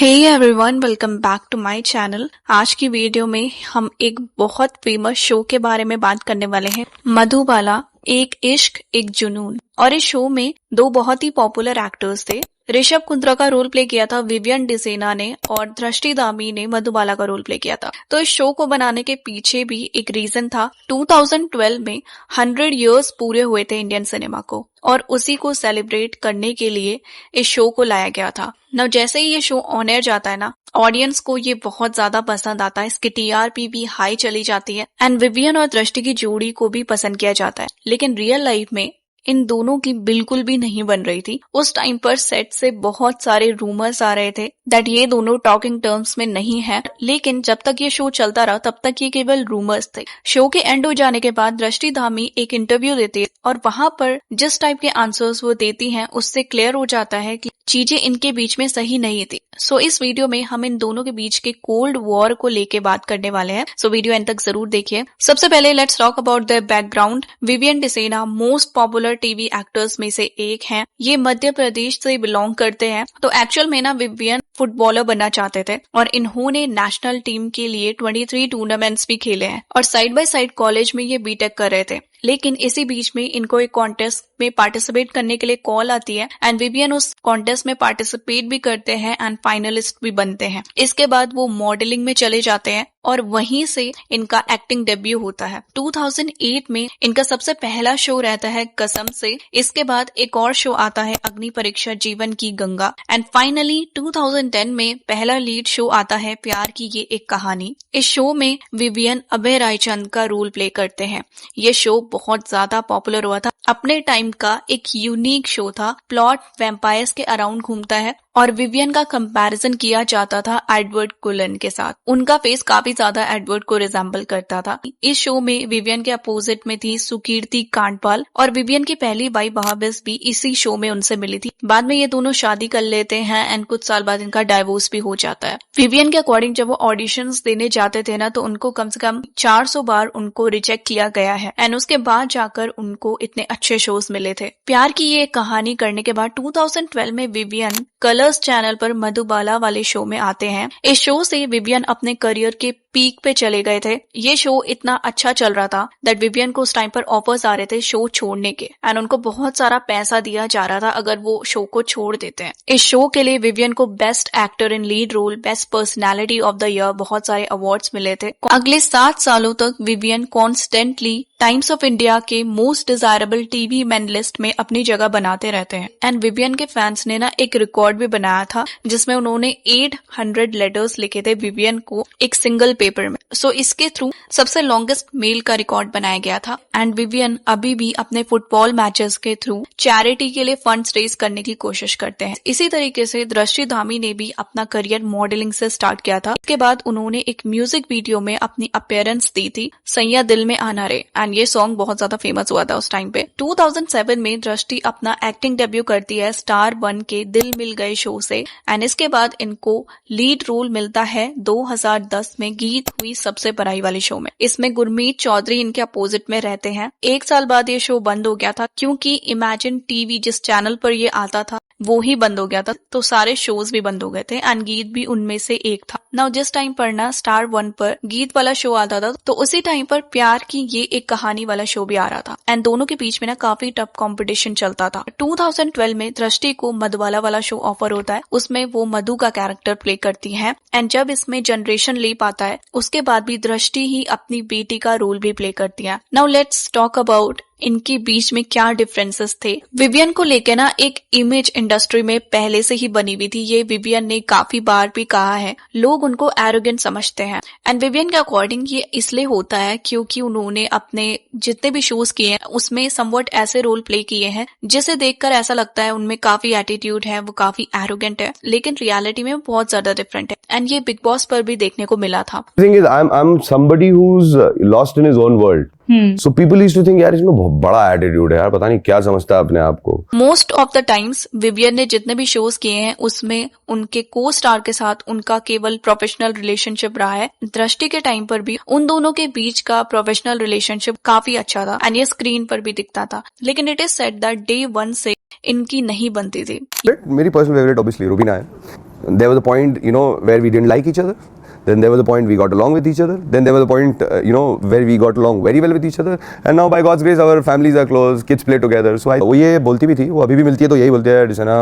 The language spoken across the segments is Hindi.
Hey everyone, welcome back to my channel. आज की वीडियो में हम एक बहुत फेमस शो के बारे में बात करने वाले हैं, मधुबाला एक इश्क एक जुनून। और इस शो में दो बहुत ही पॉपुलर एक्टर्स थे। ऋषभ कुंद्रा का रोल प्ले किया था विवियन डिसेना ने और दृष्टि दामी ने मधुबाला का रोल प्ले किया था। तो इस शो को बनाने के पीछे भी एक रीजन था। 2012 में 100 इयर्स पूरे हुए थे इंडियन सिनेमा को, और उसी को सेलिब्रेट करने के लिए इस शो को लाया गया था। ना जैसे ही ये शो ऑन एयर जाता है ना, ऑडियंस को ये बहुत ज्यादा पसंद आता है। इसकी टीआरपी भी हाई चली जाती है एंड विवियन और दृष्टि की जोड़ी को भी पसंद किया जाता है। लेकिन रियल लाइफ में इन दोनों की बिल्कुल भी नहीं बन रही थी। उस टाइम पर सेट से बहुत सारे रूमर्स आ रहे थे दैट ये दोनों टॉकिंग टर्म्स में नहीं है। लेकिन जब तक ये शो चलता रहा तब तक ये केवल रूमर्स थे। शो के एंड हो जाने के बाद दृष्टि धामी एक इंटरव्यू देती है और वहां पर जिस टाइप के आंसर्स वो देती हैं उससे क्लियर हो जाता है कि चीजें इनके बीच में सही नहीं थी। सो इस वीडियो में हम इन दोनों के बीच के कोल्ड वॉर को लेके बात करने वाले हैं। सो वीडियो एंड तक जरूर देखिए। सबसे पहले let's talk about their background. Vivian Dsena most popular TV actors में से एक हैं। ये मध्य प्रदेश से बिलोंग करते हैं। तो एक्चुअल में ना विवियन फुटबॉलर बनना चाहते थे और इन्होंने नेशनल टीम के लिए 23 टूर्नामेंट्स भी खेले हैं और साइड बाय साइड कॉलेज में ये बीटेक कर रहे थे। लेकिन इसी बीच में इनको एक कॉन्टेस्ट में पार्टिसिपेट करने के लिए कॉल आती है एंड विवियन उस कॉन्टेस्ट में पार्टिसिपेट भी करते हैं एंड फाइनलिस्ट भी बनते हैं। इसके बाद वो मॉडलिंग में चले जाते हैं और वहीं से इनका एक्टिंग डेब्यू होता है। 2008 में इनका सबसे पहला शो रहता है कसम से। इसके बाद एक और शो आता है अग्नि परीक्षा जीवन की गंगा एंड फाइनली 2010 में पहला लीड शो आता है प्यार की ये एक कहानी। इस शो में विवियन अभय रायचंद का रोल प्ले करते हैं। ये शो बहुत ज्यादा पॉपुलर हुआ था। अपने टाइम का एक यूनिक शो था। प्लॉट वैम्पायर्स के अराउंड घूमता है और विवियन का कंपैरिजन किया जाता था एडवर्ड कुलन के साथ। उनका फेस काफी ज्यादा एडवर्ड को रिजेंबल करता था। इस शो में विवियन के अपोजिट में थी सुकीर्ति कांडपाल और विवियन की पहली वाइफ बहाबिस भी इसी शो में उनसे मिली थी। बाद में ये दोनों शादी कर लेते हैं एंड कुछ साल बाद इनका डाइवोर्स भी हो जाता है। विवियन के अकॉर्डिंग जब वो ऑडिशंस देने जाते थे ना, तो उनको कम से कम 400 बार उनको रिजेक्ट किया गया है एंड उसके बाद जाकर उनको इतने अच्छे शोज मिले थे। प्यार की ये कहानी करने के बाद 2012 में विवियन कलर्स चैनल पर मधुबाला वाले शो में आते हैं। इस शो से विवियन अपने करियर के पीक पे चले गए थे। ये शो इतना अच्छा चल रहा था दैट विवियन को उस टाइम पर ऑफर्स आ रहे थे शो छोड़ने के एंड उनको बहुत सारा पैसा दिया जा रहा था अगर वो शो को छोड़ देते हैं। इस शो के लिए विवियन को best actor in lead role, best personality of the year बहुत सारे अवार्ड्स मिले थे। अगले 7 सालों तक Vivian constantly Times of India के most desirable TV man list में अपनी जगह बनाते रहते हैं एंड विवियन के फैंस ने ना एक रिकॉर्ड भी बनाया था जिसमें उन्होंने 800 लेटर्स लिखे थे विवियन को एक सिंगल पेपर में। सो इसके थ्रू सबसे लॉन्गेस्ट मेल का रिकॉर्ड बनाया गया था एंड विवियन अभी भी अपने फुटबॉल मैचेस के थ्रू चैरिटी के लिए फंड्स रेज करने की कोशिश करते हैं। इसी तरीके से दृष्टि धामी ने भी अपना करियर मॉडलिंग से स्टार्ट किया था। इसके बाद उन्होंने एक म्यूजिक वीडियो में अपनी अपीयरेंस दी थी, सैया दिल में आना रे, एंड ये सॉन्ग बहुत ज्यादा फेमस हुआ था उस टाइम पे। 2007 में दृष्टि अपना एक्टिंग डेब्यू करती है स्टार 1 के दिल मिल गए शो से एंड इसके बाद इनको लीड रोल मिलता है 2010 में गीत हुई सबसे पराई वाले शो में। इसमें गुरमीत चौधरी इनके अपोजिट में रहते हैं। 1 साल बाद ये शो बंद हो गया था क्योंकि इमेजिन टीवी जिस चैनल पर ये आता था वो ही बंद हो गया था, तो सारे शोज भी बंद हो गए थे एंड गीत भी उनमें से एक था। नाउ जिस टाइम पर ना स्टार 1 पर गीत वाला शो आता था तो उसी टाइम पर प्यार की ये एक कहानी वाला शो भी आ रहा था एंड दोनों के बीच में ना काफी टफ कंपटीशन चलता था। 2012 में दृष्टि को मधुबाला वाला शो ऑफर होता है। उसमें वो मधु का कैरेक्टर प्ले करती हैं एंड जब इसमें जनरेशन लीप आता है उसके बाद भी दृष्टि ही अपनी बेटी का रोल भी प्ले करती है। नाउ लेट्स टॉक अबाउट इनके बीच में क्या डिफरेंसेस थे। विवियन को लेके ना एक इमेज इंडस्ट्री में पहले से ही बनी हुई थी। ये विवियन ने काफी बार भी कहा है, लोग उनको एरोगेंट समझते हैं एंड विवियन के अकॉर्डिंग ये इसलिए होता है क्योंकि उन्होंने अपने जितने भी शोज किए हैं उसमें समवट ऐसे रोल प्ले किए हैं जिसे देखकर ऐसा लगता है उनमें काफी एटीट्यूड है, वो काफी एरोगेंट है, लेकिन रियलिटी में बहुत ज्यादा डिफरेंट है एंड ये बिग बॉस पर भी देखने को मिला था। I'm somebody who's lost in his own world. So people used to think यार इसमें बहुत बड़ा एटीट्यूड है यार, पता नहीं क्या समझता है अपने आप को। Most of the times Vivian ने जितने भी शोज किए हैं उसमें उनके को स्टार के साथ उनका केवल प्रोफेशनल रिलेशनशिप रहा है। दृष्टि के टाइम पर भी उन दोनों के बीच का प्रोफेशनल रिलेशनशिप काफी अच्छा था एंड ये स्क्रीन पर भी दिखता था, लेकिन it is said that day 1 से इनकी नहीं बनती थी। मेरी पर्सनल फेवरेट ऑब्वियसली रूबीना है There was a point, where we didn't like each other. Then there was a point we got along with each other. Then there was a point, where we got along very well with each other. And now by God's grace, our families are close, kids play together. So वो ये बोलती भी थी, वो अभी भी मिलती है तो यही बोलते हैं, डिसना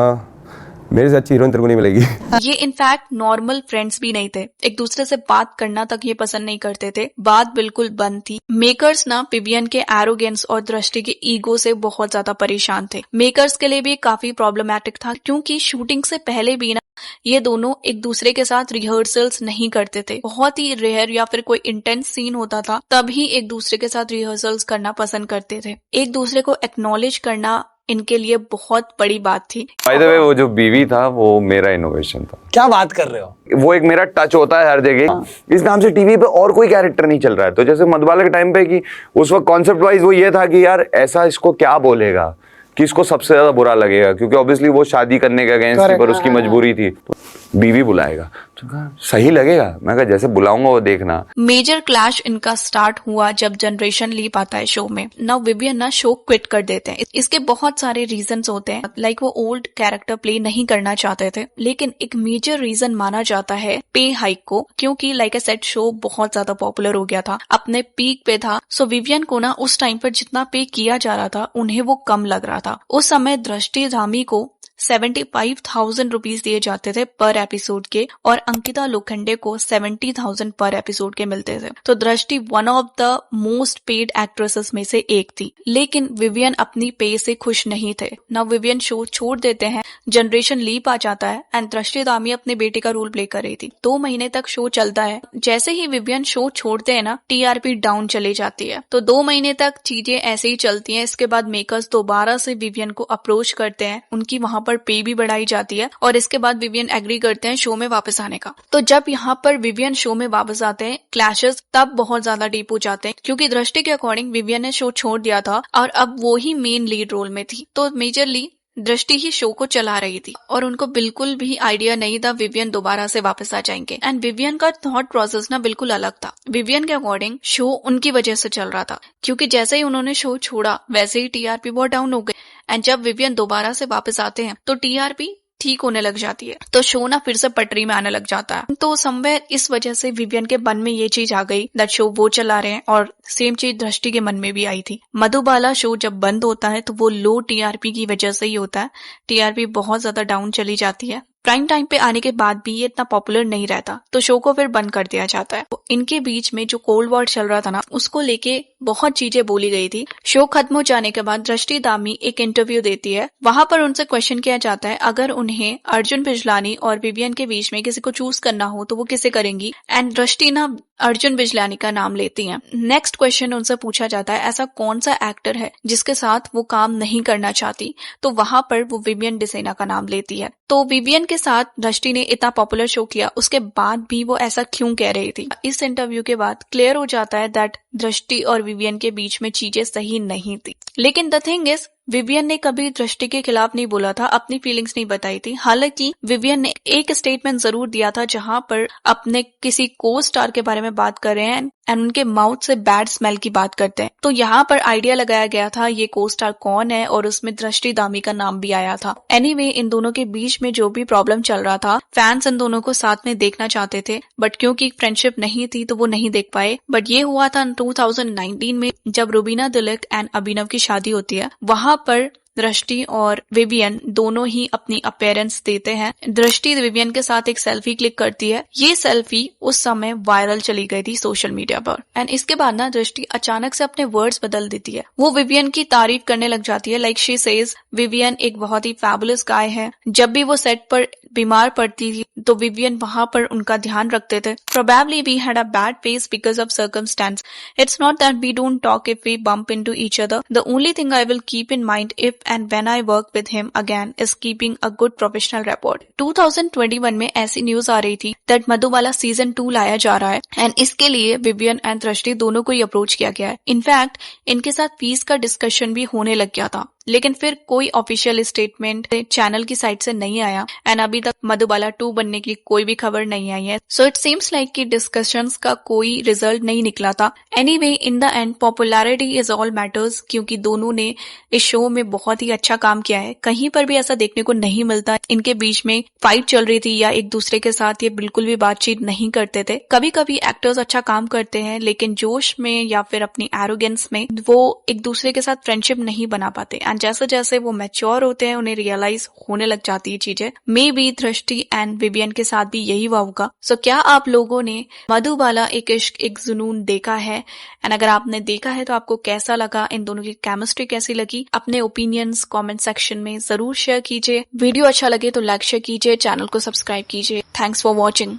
मेरे से अच्छी हीरोइन तेरे को नहीं मिलेगी। ये इनफैक्ट नॉर्मल फ्रेंड्स भी नहीं थे, एक दूसरे से बात करना तक ये पसंद नहीं करते थे, बात बिल्कुल बंद थी। मेकर्स ना विवियन के एरोगेंस और दृष्टि के ईगो से बहुत ज्यादा परेशान थे। मेकर्स के लिए भी काफी प्रॉब्लमैटिक था, क्योंकि शूटिंग से पहले भी ना ये दोनों एक दूसरे के साथ रिहर्सल्स नहीं करते थे। बहुत ही रेयर या फिर कोई इंटेंस सीन होता था तभी एक दूसरे के साथ रिहर्सल्स करना पसंद करते थे। एक दूसरे को एक्नॉलेज करना इनके लिए बहुत बड़ी बात थी। बाय द वे, वो जो बीवी था वो मेरा इनोवेशन था। क्या बात कर रहे हो? वो एक मेरा टच होता है हर जगह। इस नाम से टीवी पे और कोई कैरेक्टर नहीं चल रहा है। तो जैसे मधुबाला के टाइम पे कि उस वक्त कॉन्सेप्ट वाइज वो ये था कि यार ऐसा इसको क्या बोलेगा कि इसको सबसे ज्यादा बुरा लगेगा, क्योंकि ऑब्वियसली वो शादी करने के अगेंस्ट थी पर उसकी मजबूरी थी। तो बीवी बुलाएगा तो सही लगेगा, मैं कहा जैसे बुलाऊंगा वो देखना। मेजर क्लैश इनका स्टार्ट हुआ जब जनरेशन लीप आता है शो में। नाउ विवियन ना शो क्विट कर देते हैं। इसके बहुत सारे रीजंस होते हैं, लाइक वो ओल्ड कैरेक्टर प्ले नहीं करना चाहते थे, लेकिन एक मेजर रीजन माना जाता है पे हाइक को, क्योंकि लाइक आई सेड शो बहुत ज्यादा पॉपुलर हो गया था, अपने पीक पे था। सो विवियन को ना उस टाइम पर जितना पे किया जा रहा था उन्हें वो कम लग रहा था। उस समय दृष्टि धामी को 75,000 रुपीज दिए जाते थे पर एपिसोड के, और अंकिता लोखंडे को 70,000 पर एपिसोड के मिलते थे। तो दृष्टि one of the most paid actresses में से एक थी, लेकिन विवियन अपनी पे से खुश नहीं थे। ना विवियन शो छोड़ देते हैं, जनरेशन लीप आ जाता है एंड दृष्टि धामी अपने बेटे का रोल प्ले कर रही थी। 2 महीने तक शो चलता है। जैसे ही विवियन शो छोड़ते हैं ना, टीआरपी डाउन चली जाती है। तो 2 महीने तक चीजें ऐसे ही चलती हैं। इसके बाद मेकर्स दोबारा से विवियन को अप्रोच करते हैं, उनकी वहां पर पे भी बढ़ाई जाती है, और इसके बाद विवियन एग्री करते हैं शो में वापस आने का। तो जब यहाँ पर विवियन शो में वापस आते हैं, क्लैशेस तब बहुत ज्यादा डीप हो जाते हैं, क्योंकि दृष्टि के अकॉर्डिंग विवियन ने शो छोड़ दिया था और अब वो ही मेन लीड रोल में थी। तो मेजरली दृष्टि ही शो को चला रही थी और उनको बिल्कुल भी आइडिया नहीं था विवियन दोबारा से वापस आ जाएंगे। एंड विवियन का थॉट प्रोसेस ना बिल्कुल अलग था। विवियन के अकॉर्डिंग शो उनकी वजह से चल रहा था, क्योंकि जैसे ही उन्होंने शो छोड़ा वैसे ही टीआरपी बहुत डाउन हो गई। एंड जब विवियन दोबारा से वापस आते हैं तो टीआरपी ठीक होने लग जाती है, तो शो ना फिर से पटरी में आने लग जाता है। तो समवेयर इस वजह से विवियन के मन में ये चीज आ गई दैट शो वो चला रहे हैं, और सेम चीज दृष्टि के मन में भी आई थी। मधुबाला शो जब बंद होता है तो वो लो टीआरपी की वजह से ही होता है। टीआरपी बहुत ज्यादा डाउन चली जाती है। प्राइम टाइम पे आने के बाद भी ये इतना पॉपुलर नहीं रहता, तो शो को फिर बंद कर दिया जाता है। इनके बीच में जो कोल्ड वॉर चल रहा था ना, उसको लेके बहुत चीजें बोली गई थी। शो खत्म हो जाने के बाद दृष्टि धामी एक इंटरव्यू देती है। वहां पर उनसे क्वेश्चन किया जाता है अगर उन्हें अर्जुन बिजलानी और विवियन के बीच में किसी को चूज करना हो तो वो किसे करेंगी। एंड दृष्टि ना अर्जुन बिजलानी का नाम लेती हैं। नेक्स्ट क्वेश्चन उनसे पूछा जाता है ऐसा कौन सा एक्टर है जिसके साथ वो काम नहीं करना चाहती, तो वहां पर वो विवियन डिसेना का नाम लेती है। तो विवियन के साथ दृष्टि ने इतना पॉपुलर शो किया, उसके बाद भी वो ऐसा क्यों कह रही थी। इस इंटरव्यू के बाद क्लियर हो जाता है दैट दृष्टि और विवियन के बीच में चीजें सही नहीं थी। लेकिन द थिंग इज विवियन ने कभी दृष्टि के खिलाफ नहीं बोला था, अपनी फीलिंग्स नहीं बताई थी। हालांकि विवियन ने एक स्टेटमेंट जरूर दिया था जहां पर अपने किसी को स्टार के बारे में बात कर रहे हैं एंड उनके माउथ से बैड स्मेल की बात करते हैं। तो यहाँ पर आइडिया लगाया गया था ये को स्टार कौन है, और उसमें दृष्टि धामी का नाम भी आया था। एनीवे, इन दोनों के बीच में जो भी प्रॉब्लम चल रहा था, फैंस इन दोनों को साथ में देखना चाहते थे, बट क्योंकि फ्रेंडशिप नहीं थी तो वो नहीं देख पाए। बट ये हुआ था 2019 में, जब रुबीना दिलीप एंड अभिनव की शादी होती है। वहां पर दृष्टि और विवियन दोनों ही अपनी अपीयरेंस देते हैं। दृष्टि विवियन के साथ एक सेल्फी क्लिक करती है। ये सेल्फी उस समय वायरल चली गई थी सोशल मीडिया पर। एंड इसके बाद ना दृष्टि अचानक से अपने वर्ड्स बदल देती है। वो विवियन की तारीफ करने लग जाती है। लाइक शी सेज विवियन एक बहुत ही फैबुलस गाय है। जब भी वो सेट पर बीमार पड़ती थी तो विवियन वहां पर उनका ध्यान रखते थे। Probably we had a bad phase because of circumstance. It's not that we don't talk if we bump into each other. The only thing I will keep in mind if and when I work with him again is keeping a good professional rapport. 2021 में ऐसी न्यूज आ रही थी that मधुबाला सीजन 2 लाया जा रहा है एंड इसके लिए विवियन एंड दृष्टि दोनों को ही अप्रोच किया गया है। इनफैक्ट इनके साथ फीस का डिस्कशन भी होने लग गया था, लेकिन फिर कोई ऑफिशियल स्टेटमेंट चैनल की साइड से नहीं आया एंड अभी तक मधुबाला 2 बनने की कोई भी खबर नहीं आई है। सो इट सीम्स लाइक कि डिस्कशंस का कोई रिजल्ट नहीं निकला था। Anyway, in the end popularity is all matters, क्योंकि दोनों ने इस शो में बहुत ही अच्छा काम किया है। कहीं पर भी ऐसा देखने को नहीं मिलता इनके बीच में फाइट चल रही थी या एक दूसरे के साथ ये बिल्कुल भी बातचीत नहीं करते थे। कभी कभी एक्टर्स अच्छा काम करते हैं लेकिन जोश में या फिर अपनी एरोगेंस में वो एक दूसरे के साथ फ्रेंडशिप नहीं बना पाते एंड जैसे जैसे वो मैच्योर होते हैं उन्हें रियलाइज होने लग जाती है चीजें। मे बी दृष्टि एंड विवियन के साथ भी यही हुआ होगा। सो क्या आप लोगों ने मधुबाला एक इश्क एक जुनून देखा है एंड अगर आपने देखा है तो आपको कैसा लगा, इन दोनों की केमिस्ट्री कैसी लगी? अपने ओपिनियंस कमेंट सेक्शन में जरूर शेयर कीजिए। वीडियो अच्छा लगे तो लाइक शेयर कीजिए, चैनल को सब्सक्राइब कीजिए। Thanks for watching.